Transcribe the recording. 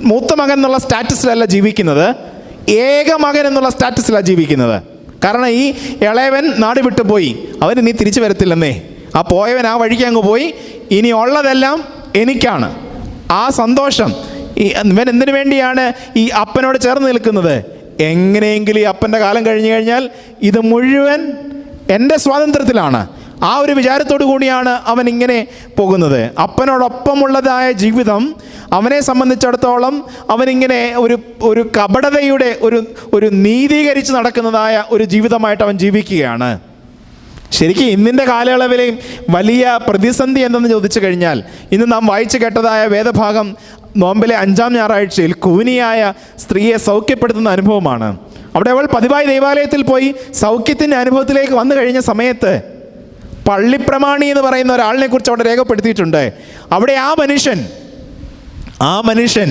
മൂത്ത മകൻ എന്നുള്ള സ്റ്റാറ്റസിലല്ല ജീവിക്കുന്നത്, ഏക മകൻ എന്നുള്ള സ്റ്റാറ്റസിലാണ് ജീവിക്കുന്നത്. കാരണം ഈ ഇളയവൻ നാട് വിട്ടു പോയി, അവൻ ഇനി തിരിച്ചു വരത്തില്ലെന്നേ. ആ പോയവൻ ആ വഴിക്ക് അങ്ങ് പോയി, ഇനി ഉള്ളതെല്ലാം എനിക്കാണ്. ആ സന്തോഷം ഇവൻ എന്തിനു വേണ്ടിയാണ് ഈ അപ്പനോട് ചേർന്ന് നിൽക്കുന്നത്? എങ്ങനെയെങ്കിലും ഈ അപ്പൻ്റെ കാലം കഴിഞ്ഞു കഴിഞ്ഞാൽ ഇത് മുഴുവൻ എൻ്റെ സ്വാതന്ത്ര്യത്തിലാണ്. ആ ഒരു വിചാരത്തോടു കൂടിയാണ് അവൻ ഇങ്ങനെ പോകുന്നത്. അപ്പനോടൊപ്പമുള്ളതായ ജീവിതം അവനെ സംബന്ധിച്ചിടത്തോളം അവനിങ്ങനെ ഒരു കപടതയുടെ ഒരു നീതീകരിച്ച് നടക്കുന്നതായ ഒരു ജീവിതമായിട്ട് അവൻ ജീവിക്കുകയാണ്. ശരിക്കും ഇന്നിൻ്റെ കാലയളവിലെയും വലിയ പ്രതിസന്ധി എന്തെന്ന് ചോദിച്ചു കഴിഞ്ഞാൽ, ഇന്ന് നാം വായിച്ചു കേട്ടതായ വേദഭാഗം നോമ്പിലെ 5-ാം ഞായറാഴ്ചയിൽ കൂനിയായ സ്ത്രീയെ സൗഖ്യപ്പെടുത്തുന്ന അനുഭവമാണ്. അവിടെ അവൾ പതിവായി ദൈവാലയത്തിൽ പോയി സൗഖ്യത്തിൻ്റെ അനുഭവത്തിലേക്ക് വന്നു കഴിഞ്ഞ സമയത്ത് പള്ളിപ്രമാണി എന്ന് പറയുന്ന ഒരാളിനെ കുറിച്ച് അവിടെ രേഖപ്പെടുത്തിയിട്ടുണ്ട്. അവിടെ ആ മനുഷ്യൻ